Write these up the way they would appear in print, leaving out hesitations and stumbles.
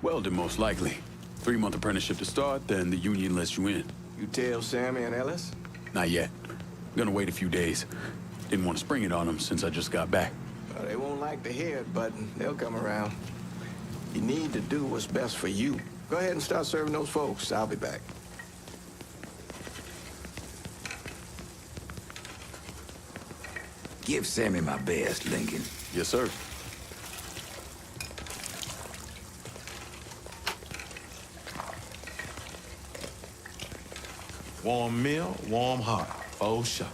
Welding, most likely. 3-month apprenticeship to start, then the union lets you in. You tell Sammy and Ellis? Not yet. Gonna wait a few days. Didn't want to spring it on them since I just got back. Well, they won't like to hear it, but they'll come around. You need to do what's best for you. Go ahead and start serving those folks. I'll be back. Give Sammy my best, Lincoln. Yes, sir. Warm meal, warm heart. Oh, sure.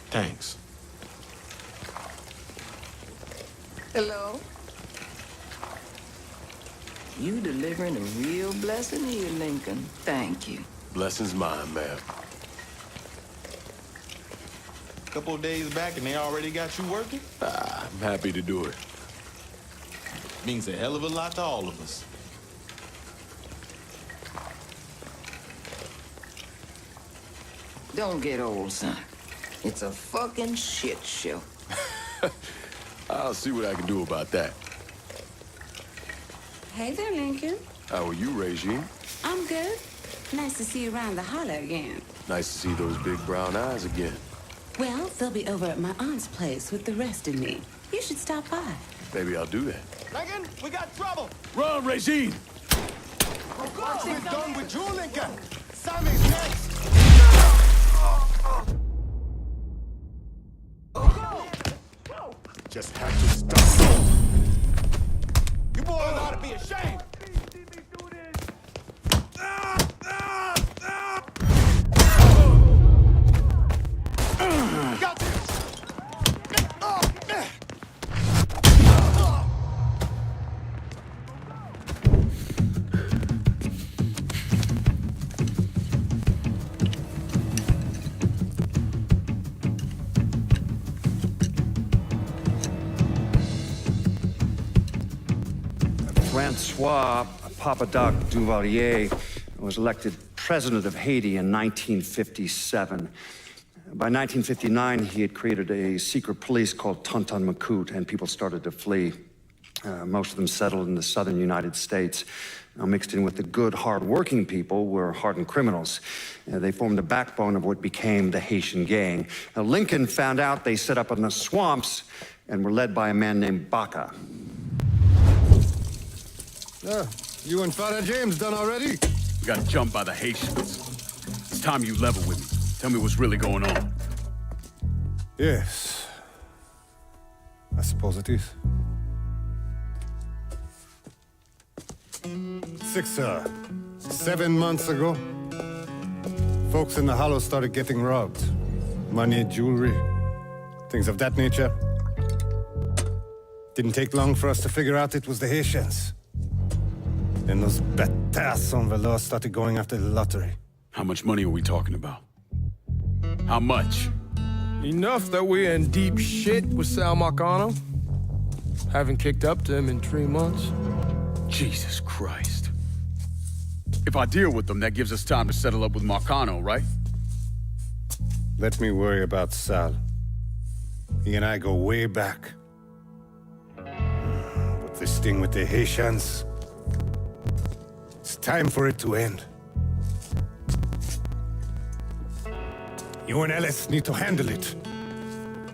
Thanks. Hello? You delivering a real blessing here, Lincoln. Thank you. Blessing's mine, ma'am. Couple of days back and they already got you working? I'm happy to do it. Means a hell of a lot to all of us. Don't get old, son. It's a fucking shit show. I'll see what I can do about that. Hey there, Lincoln. How are you, Regine? I'm good. Nice to see you around the holler again. Nice to see those big brown eyes again. Well, they'll be over at my aunt's place with the rest of me. You should stop by. Maybe I'll do that. Lincoln, we got trouble! Run, Regine! What's been done with you, Lincoln? Sammy's next! Just have to stop. You boys ought to be ashamed! Got you! Francois Papadoc Duvalier was elected president of Haiti in 1957. By 1959, he had created a secret police called Tonton Macoute, and people started to flee. Most of them settled in the southern United States. Now, mixed in with the good, hard-working people were hardened criminals. They formed the backbone of what became the Haitian gang. Now, Lincoln found out they set up in the swamps and were led by a man named Baca. You and Father James done already? We got jumped by the Haitians. It's time you level with me. Tell me what's really going on. Yes. I suppose it is. 7 months ago, folks in the Hollow started getting robbed. Money, jewelry, things of that nature. Didn't take long for us to figure out it was the Haitians. Then those bâtards on velours started going after the lottery. How much money are we talking about? How much? Enough that we're in deep shit with Sal Marcano. Haven't kicked up to him in 3 months. Jesus Christ. If I deal with them, that gives us time to settle up with Marcano, right? Let me worry about Sal. He and I go way back. But this thing with the Haitians, it's time for it to end. You and Ellis need to handle it.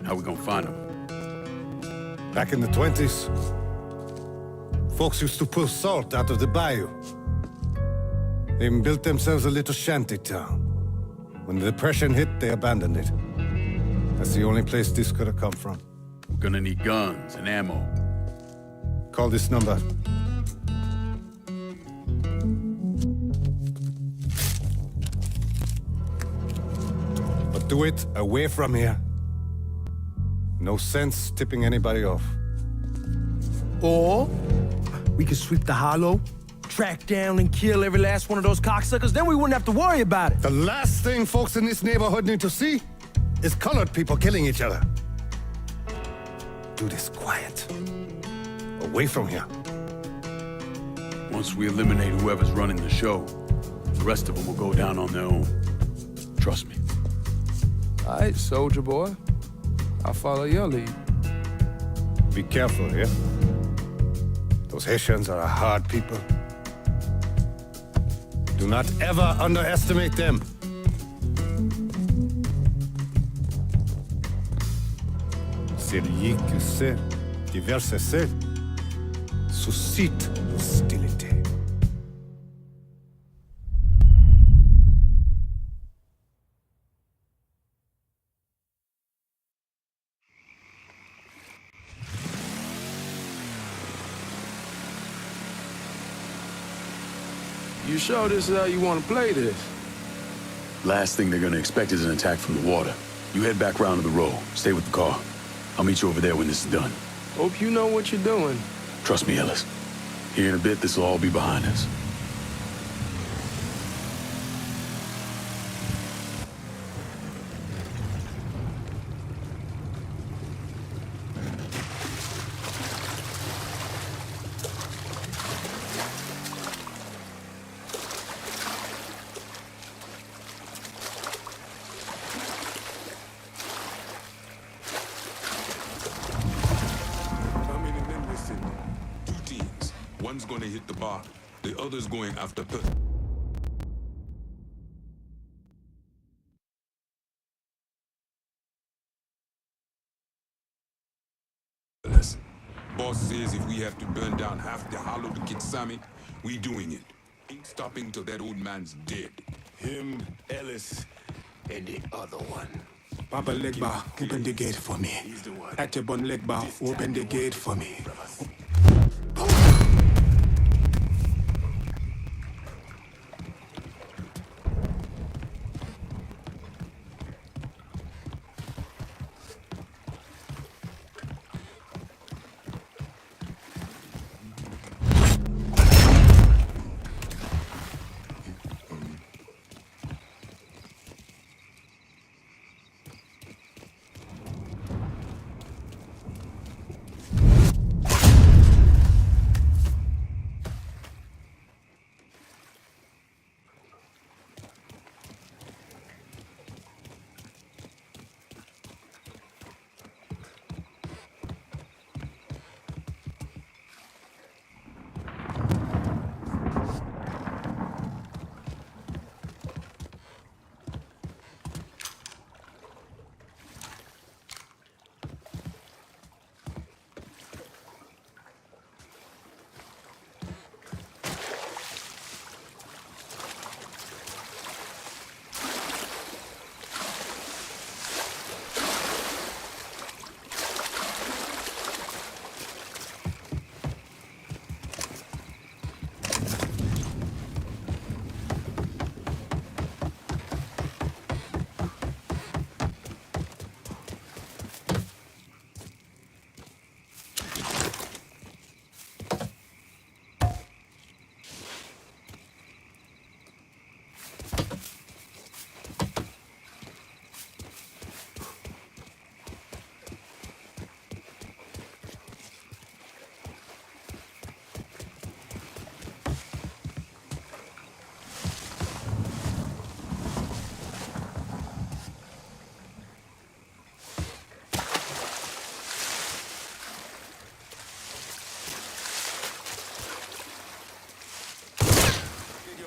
How we gonna find them? Back in the 20s, folks used to pull salt out of the bayou. They even built themselves a little shanty town. When the Depression hit, they abandoned it. That's the only place this could have come from. We're gonna need guns and ammo. Call this number. But do it away from here. No sense tipping anybody off. Or we could sweep the Hollow, track down and kill every last one of those cocksuckers, then we wouldn't have to worry about it. The last thing folks in this neighborhood need to see is colored people killing each other. Do this quiet. Away from here. Once we eliminate whoever's running the show, the rest of them will go down on their own. Trust me. All right, soldier boy. I'll follow your lead. Be careful, yeah? Those Haitians are a hard people. Do not ever underestimate them. Celui qui sait diverser suscite l'hostilité. You sure this is how you want to play this? Last thing they're gonna expect is an attack from the water. You head back round to the row. Stay with the car. I'll meet you over there when this is done. Hope you know what you're doing. Trust me, Ellis. Here in a bit, this will all be behind us. How many men we sending? 2 teams. One's gonna hit the bar. The other's going after Boss says if we have to burn down half the hollow to get Sammy, we doing it. Ain't stopping till that old man's dead. Him, Ellis, and the other one. Papa Legba, open the gate for me. Atebon Legba, open the gate for me.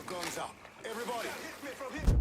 Guns up. Everybody, hit me from here.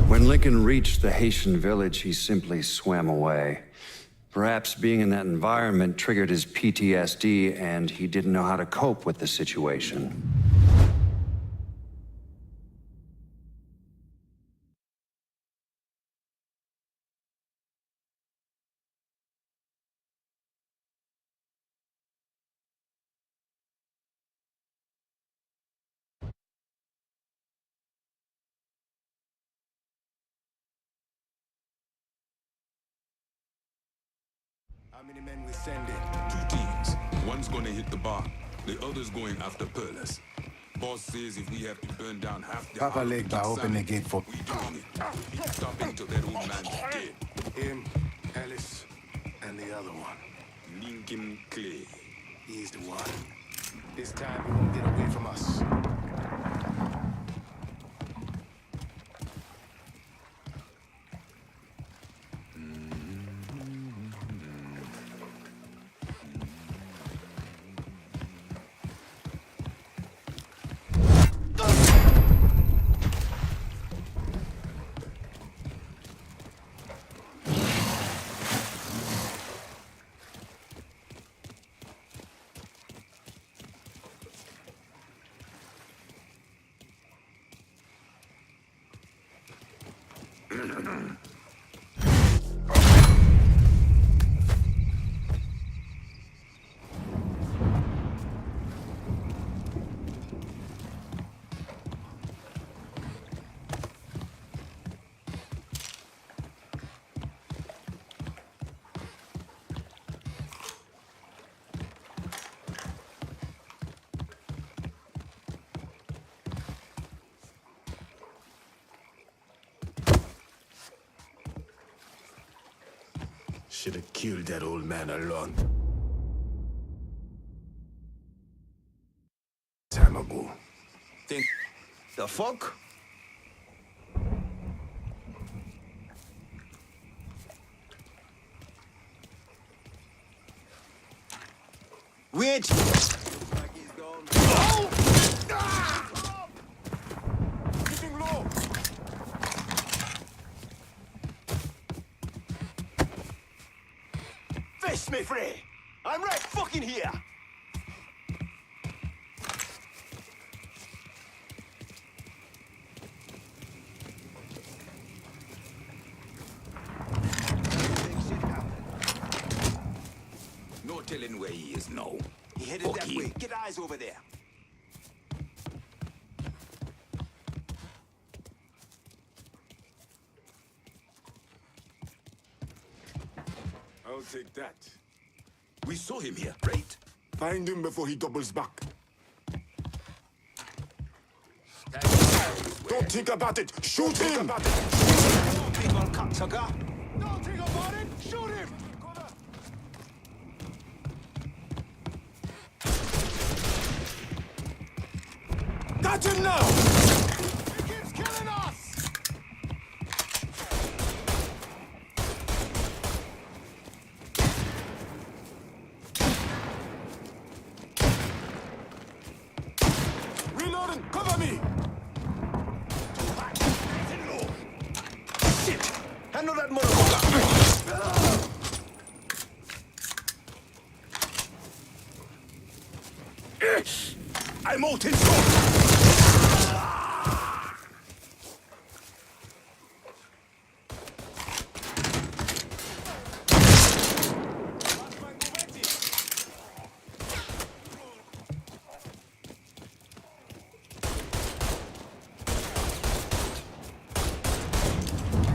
When Lincoln reached the Haitian village, he simply swam away. Perhaps being in that environment triggered his PTSD, and he didn't know how to cope with the situation. How many men we sending? 2 teams. One's gonna hit the bar. The others going after Perlas. Boss says if we have to burn down half the Papa Harlem Legba, open the Inside, gate for... we doing it. Keep stopping till that old man's dead. Him, Alice, and the other one. Lincoln Clay. He's the one. This time he won't get away from us. Should have killed that old man alone. Time ago. Think... The fuck? Wait! Oh! Ah! Getting low! Fish me free! I'm right fucking here! No telling where he is now. He headed that way. Get eyes over there. I'll take that. We saw him here, right? Find him before he doubles back. Don't think about it! Shoot him! Big old cocksucker! Don't think about it! Shoot him! Got him now! He keeps killing us! Reloading! Cover me! Shit! Handle that motherfucker! I'm out in front!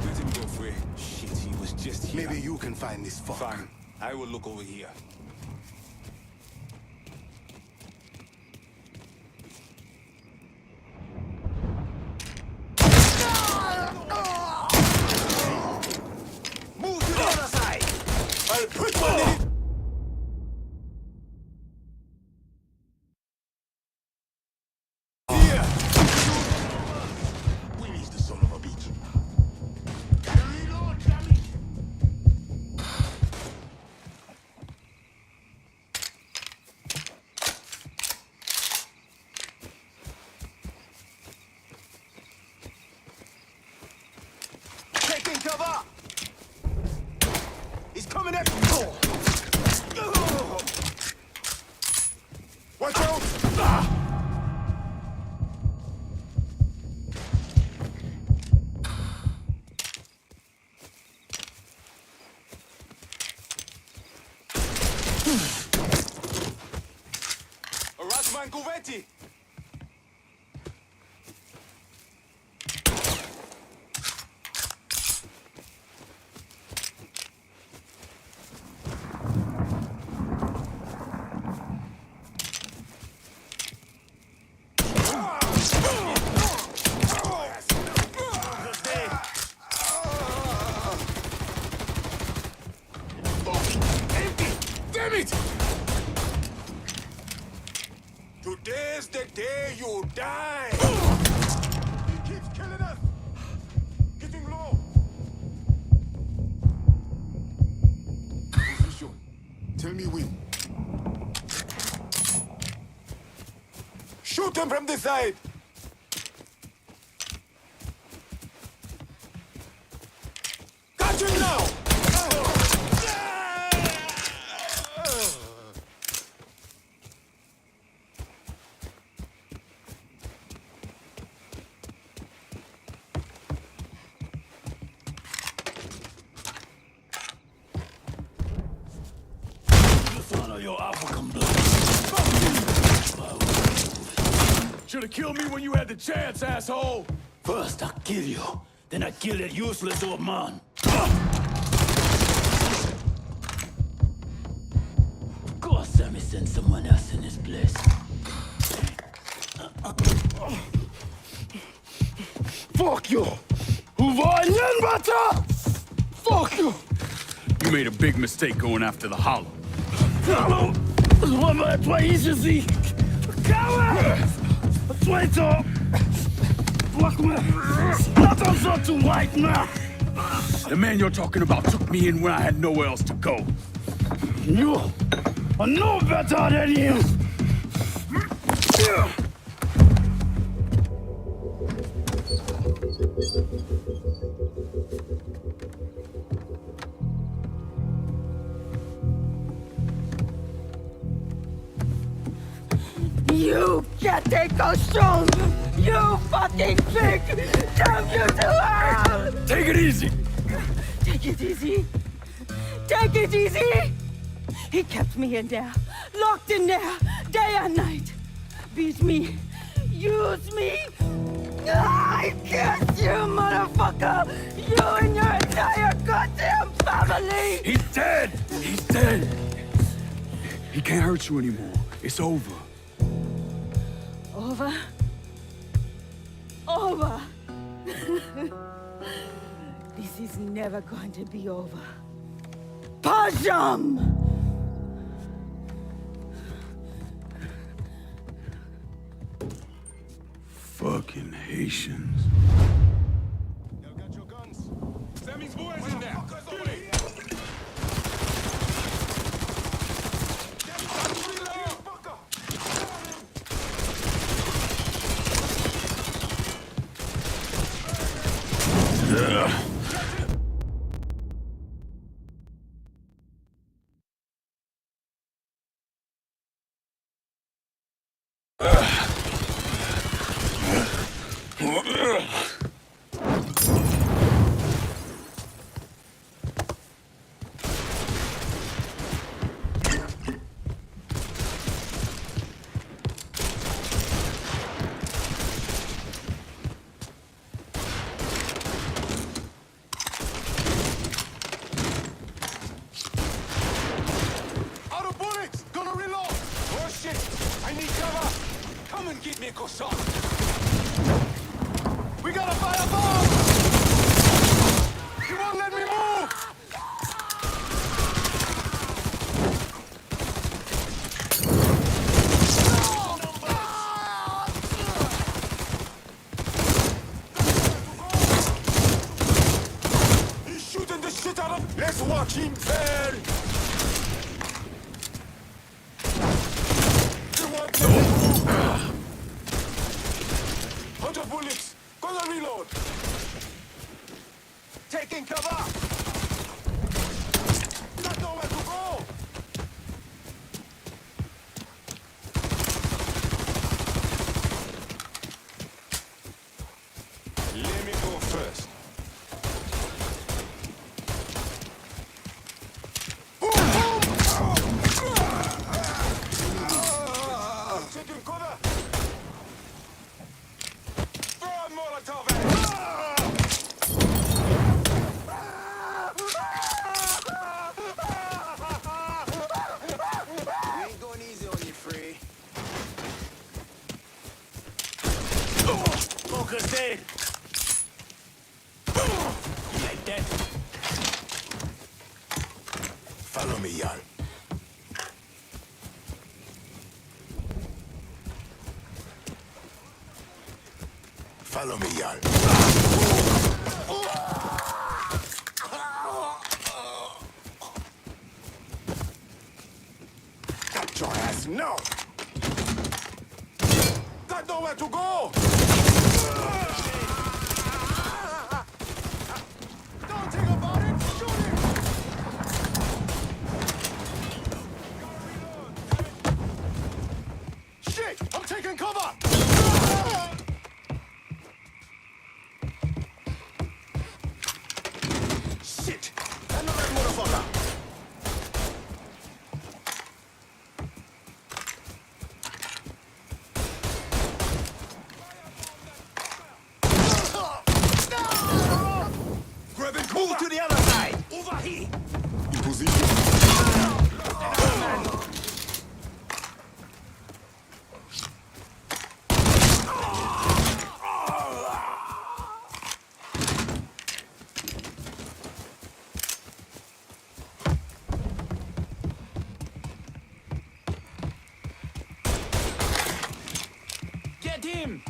Let him go free. Shit, he was just here. Maybe you can find this fuck. Fine. I will look over here. Move to the other side! I'll put one in it! Here! Where's the son of a bitch? Reload, damn it! Taking cover! He's coming at me! Watch out! Ratman Guvetti! Tell me when. Shoot them from the side! Catch him now! Should've killed me when you had the chance, asshole! First I kill you, then I kill that useless old man. Of course, let me send someone else in his place. Fuck you! Fuck you! You made a big mistake going after the Hollow. Hallo, toi ici, coward! Traitor! Fuck me! Not on to white now! The man you're talking about took me in when I had nowhere else to go. You are no better than him! You can't take those shows! You fucking pig! Damn you to hell! Take it easy! Take it easy! Take it easy! He kept me in there, locked in there, day and night. Beat me, use me. I curse you, motherfucker! You and your entire goddamn family! He's dead! He's dead! He can't hurt you anymore. It's over. Over? Over! This is never going to be over. Pajam! Fucking Haitians. Y'all got your guns? Sammy's boys in there. We gotta fire a bomb! You won't let me move! He's shooting the shit out of... Let's watch him fail! You won't let me move! 100 bullets! Gonna reload! Taking cover! Not nowhere to go! Let me go first. Boom! Boom! Taking cover! Throw a Molotov at it! We ain't going easy on you, Free. Focus dead! Like that? Follow me, y'all. Follow me, y'all. please, no! Got nowhere to go! Don't think about it! Shoot him! Shit! I'm taking cover! Shit! Another motherfucker! Move to the other side! Over here! In position. Get him!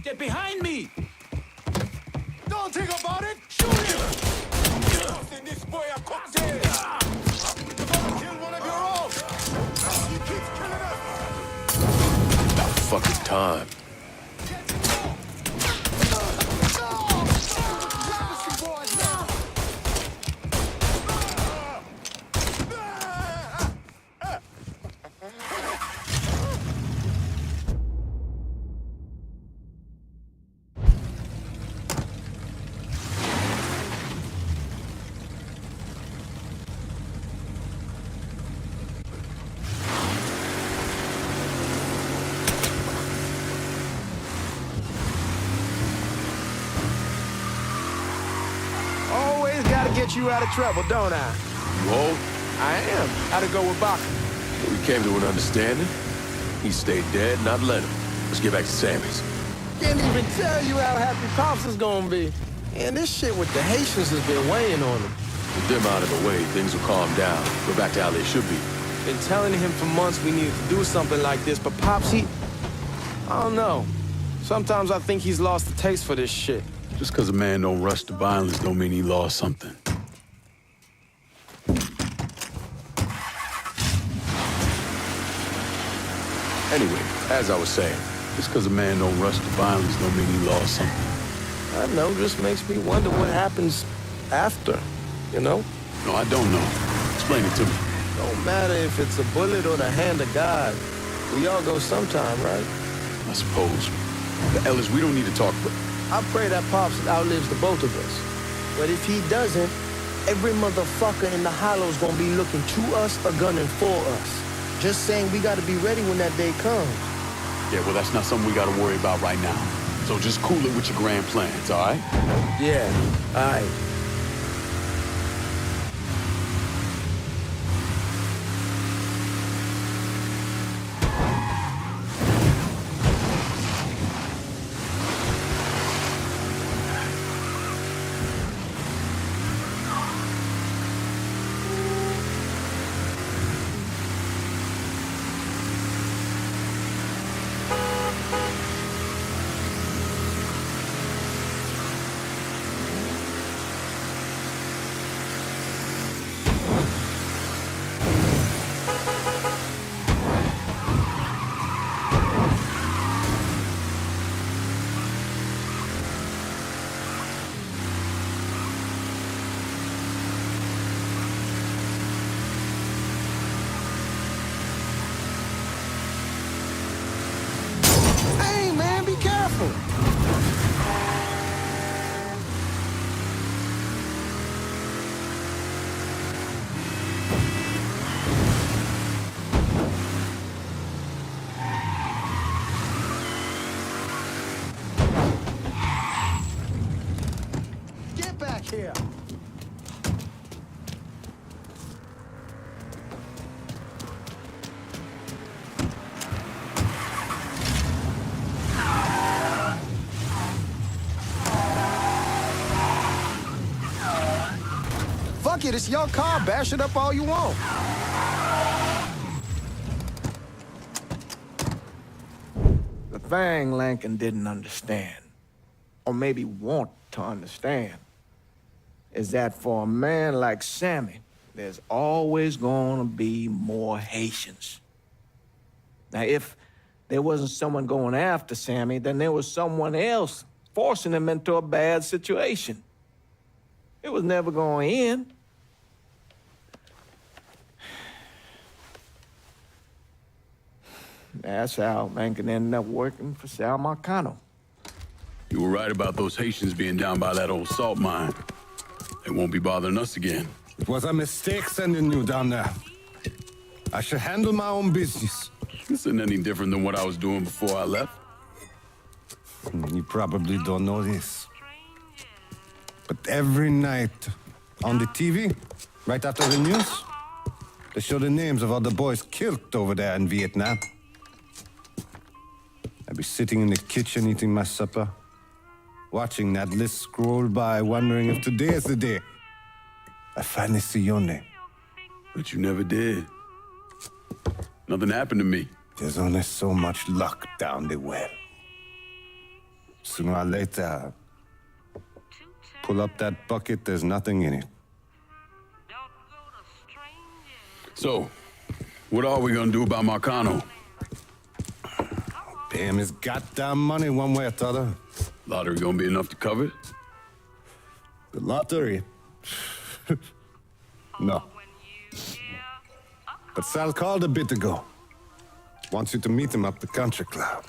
Get behind me! Don't think about it! Shoot him! Tossing this boy a cocktail! You're gonna kill one of your own! He keeps killing us! About fucking time. Always gotta get you out of trouble, don't I? You hold? I am. How'd it go with Baka? We came to an understanding. He stayed dead, and I've let him. Let's get back to Sammy's. Can't even tell you how happy Pops is gonna be. And this shit with the Haitians has been weighing on him. With them out of the way, things will calm down. Go back to how they should be. Been telling him for months we needed to do something like this, but Pops, I don't know. Sometimes I think he's lost the taste for this shit. Just because a man don't rush to violence don't mean he lost something. Anyway, as I was saying, just because a man don't rush to violence don't mean he lost something. I know, just makes me wonder what happens after, you know? No, I don't know. Explain it to me. Don't matter if it's a bullet or the hand of God. We all go sometime, right? I suppose. But Ellis, we don't need to talk, but... I pray that Pops outlives the both of us. But if he doesn't, every motherfucker in the hollow's gonna be looking to us or gunning for us. Just saying we gotta be ready when that day comes. Yeah, well, that's not something we gotta worry about right now. So just cool it with your grand plans, all right? Yeah, all right. Hey, man, be careful. Get back here. Fuck it, it's your car. Bash it up all you want. The thing Lankin didn't understand, or maybe want to understand, is that for a man like Sammy, there's always gonna be more Haitians. Now, if there wasn't someone going after Sammy, then there was someone else forcing him into a bad situation. It was never gonna end. That's how Lincoln ended up working for Sal Marcano. You were right about those Haitians being down by that old salt mine. They won't be bothering us again. It was a mistake sending you down there. I should handle my own business. This isn't any different than what I was doing before I left. You probably don't know this. But every night on the TV, right after the news, they show the names of all the boys killed over there in Vietnam. I'd be sitting in the kitchen eating my supper, watching that list scroll by, wondering if today is the day I finally see your name. But you never did. Nothing happened to me. There's only so much luck down the well. Sooner or later, pull up that bucket, there's nothing in it. So, what are we gonna do about Marcano? Pay him his goddamn money one way or the other. Lottery gonna be enough to cover it? The lottery? No. But Sal called a bit ago. Wants you to meet him up the country club.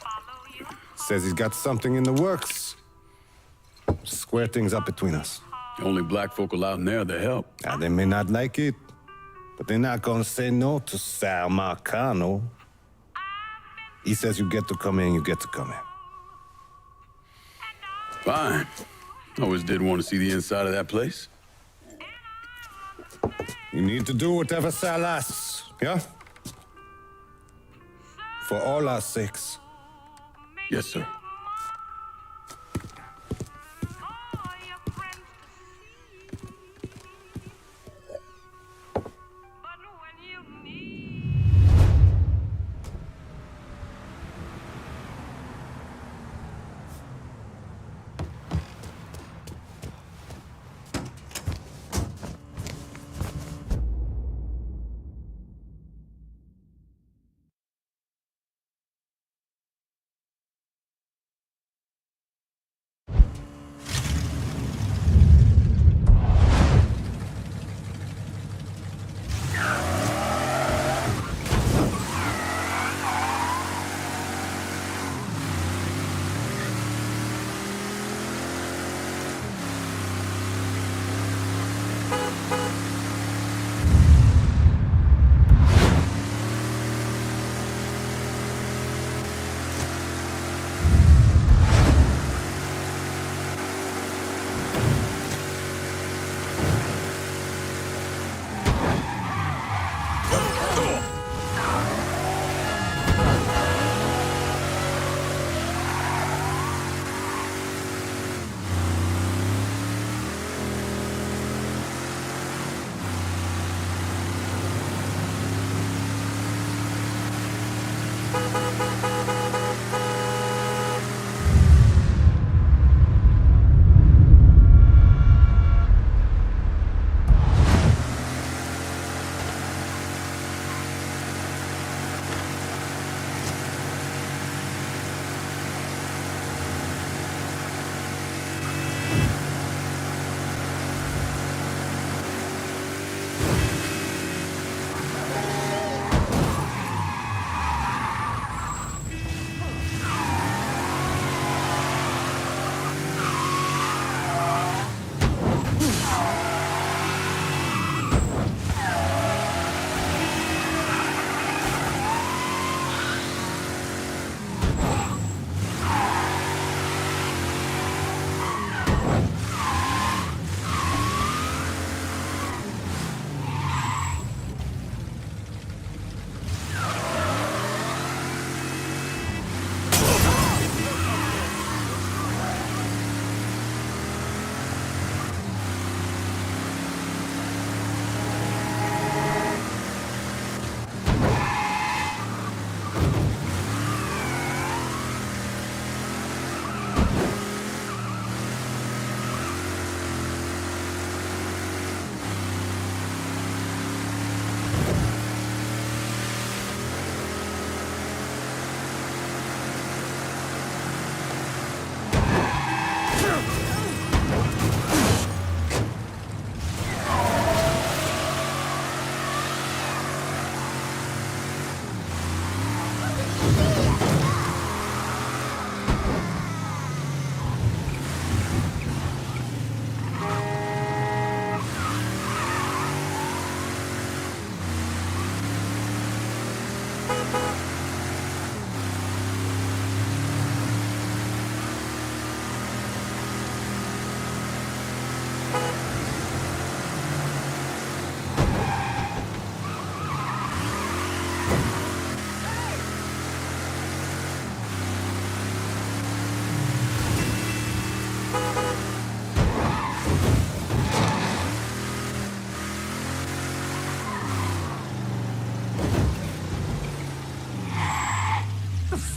Says he's got something in the works. Square things up between us. The only black folk allowed in there to help. Now, they may not like it, but they're not gonna say no to Sal Marcano. He says you get to come in, you get to come in. Fine. I always did want to see the inside of that place. You need to do whatever Sal asks, yeah? For all our sakes. Yes, sir.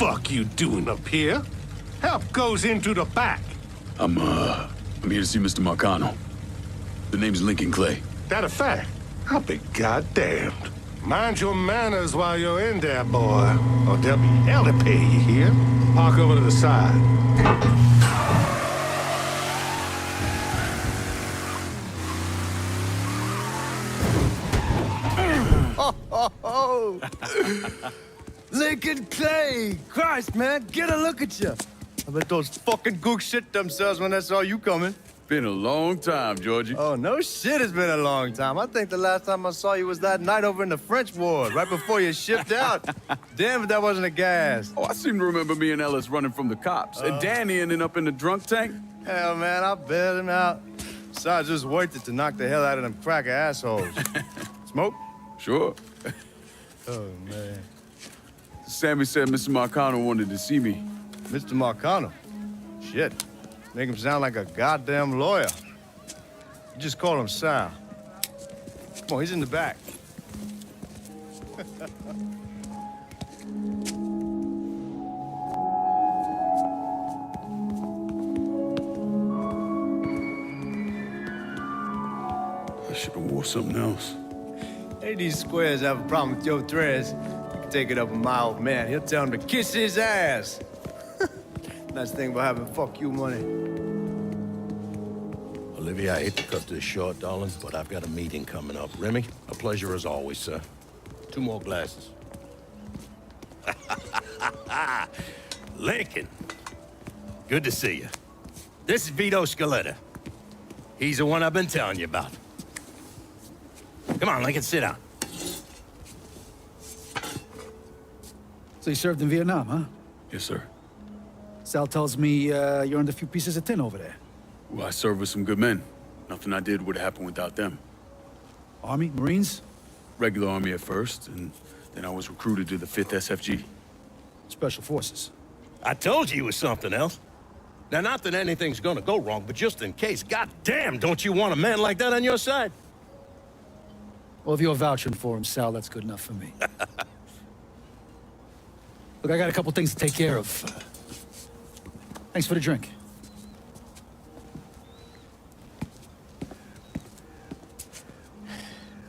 fuck you doing up here? Help goes into the back. I'm here to see Mr. Marcano. The name's Lincoln Clay. That a fact? I'll be goddamned. Mind your manners while you're in there, boy, or there'll be hell to pay, you hear? Park over to the side. Oh, Lincoln Clay! Christ, man, get a look at you. I bet those fucking gooks shit themselves when they saw you coming. Been a long time, Georgie. Oh, no shit, it's been a long time. I think the last time I saw you was that night over in the French ward, right before you shipped out. Damn if that wasn't a gas. Oh, I seem to remember me and Ellis running from the cops. And Danny ending up in the drunk tank. Hell, man, I bailed him out. Besides, just worth it to knock the hell out of them cracker assholes. Smoke? Sure. Oh, man. Sammy said Mr. Marcano wanted to see me. Mr. Marcano? Shit. Make him sound like a goddamn lawyer. You just call him Sal. Come on, he's in the back. I should have wore something else. Hey, these squares have a problem with your threads. You can take it up with my old man. He'll tell him to kiss his ass. Nice thing about having fuck you money. Olivia, I hate to cut this short, darling, but I've got a meeting coming up. Remy, a pleasure as always, sir. 2 more glasses. Lincoln. Good to see you. This is Vito Scaletta. He's the one I've been telling you about. Come on, Lincoln, sit down. So you served in Vietnam, huh? Yes, sir. Sal tells me you're under a few pieces of tin over there. Well, I served with some good men. Nothing I did would happen without them. Army? Marines? Regular Army at first, and then I was recruited to the 5th SFG. Special Forces. I told you it was something else. Now, not that anything's gonna go wrong, but just in case, goddamn, don't you want a man like that on your side? Well, if you're vouching for him, Sal, that's good enough for me. Look, I got a couple things to take care of. Thanks for the drink.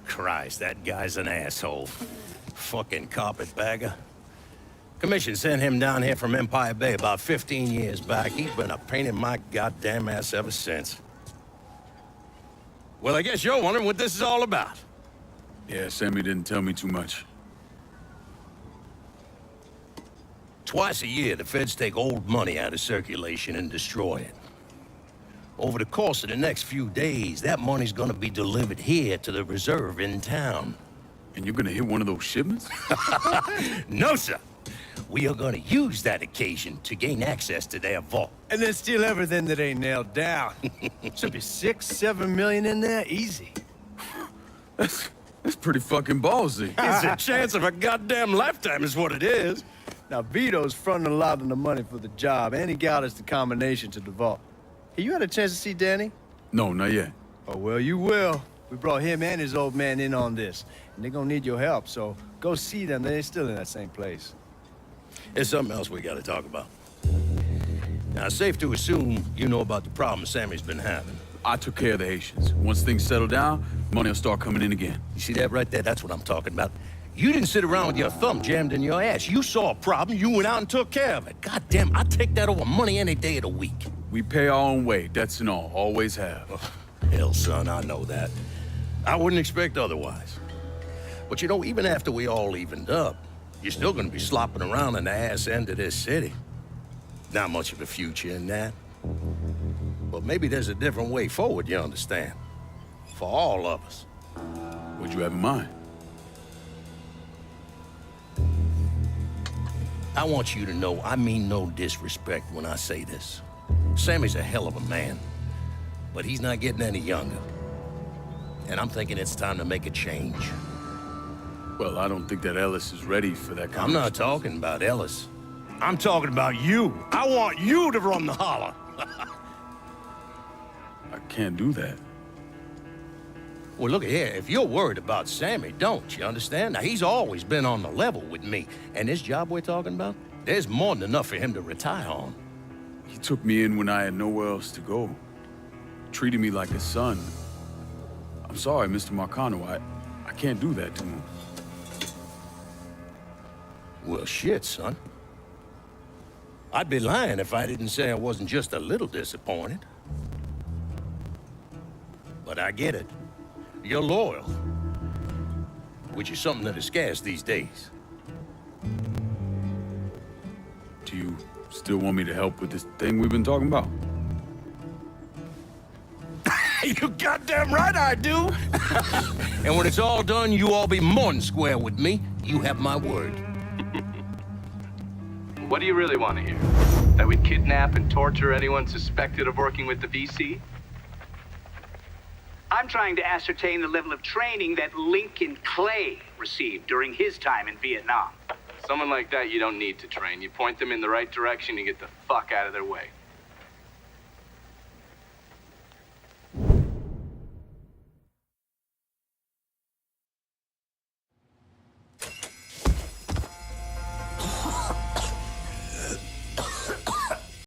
Christ, that guy's an asshole. Fucking carpetbagger. Commission sent him down here from Empire Bay about 15 years back. He's been a pain in my goddamn ass ever since. Well, I guess you're wondering what this is all about. Yeah, Sammy didn't tell me too much. Twice a year, the feds take old money out of circulation and destroy it. Over the course of the next few days, that money's gonna be delivered here to the reserve in town. And you're gonna hit one of those shipments? No, sir. We are gonna use that occasion to gain access to their vault. And then steal everything that ain't nailed down. Should be 6, 7 million in there, easy. That's pretty fucking ballsy. It's a chance of a goddamn lifetime is what it is. Now, Vito's fronting a lot of the money for the job, and he got us the combination to the vault. Hey, you had a chance to see Danny? No, not yet. Oh, well, you will. We brought him and his old man in on this, and they're gonna need your help, so go see them. They're still in that same place. There's something else we gotta talk about. Now, it's safe to assume you know about the problem Sammy's been having. I took care of the Haitians. Once things settle down, money will start coming in again. You see that right there? That's what I'm talking about. You didn't sit around with your thumb jammed in your ass. You saw a problem, you went out and took care of it. Goddamn, I'd take that over money any day of the week. We pay our own way, debts and all. Always have. Oh, hell, son, I know that. I wouldn't expect otherwise. But you know, even after we all evened up, you're still gonna be slopping around in the ass end of this city. Not much of a future in that. But maybe there's a different way forward, you understand? For all of us. What'd you have in mind? I want you to know I mean no disrespect when I say this. Sammy's a hell of a man, but he's not getting any younger. And I'm thinking it's time to make a change. Well, I don't think that Ellis is ready for that kind I'm not talking about Ellis. I'm talking about you. I want you to run the holler. I can't do that. Well, look here, if you're worried about Sammy, don't, you understand? Now, he's always been on the level with me. And this job we're talking about, There's more than enough for him to retire on. He took me in when I had nowhere else to go. Treated me like a son. I'm sorry, Mr. Marcano. I can't do that to him. Well, shit, son. I'd be lying if I didn't say I wasn't just a little disappointed. But I get it. You're loyal. Which is something that is scarce these days. Do you still want me to help with this thing we've been talking about? You goddamn right I do! And when it's all done, you all be more than square with me. You have my word. What do you really want to hear? That we'd kidnap and torture anyone suspected of working with the VC? I'm trying to ascertain the level of training that Lincoln Clay received during his time in Vietnam. Someone like that you don't need to train. You point them in the right direction and get the fuck out of their way.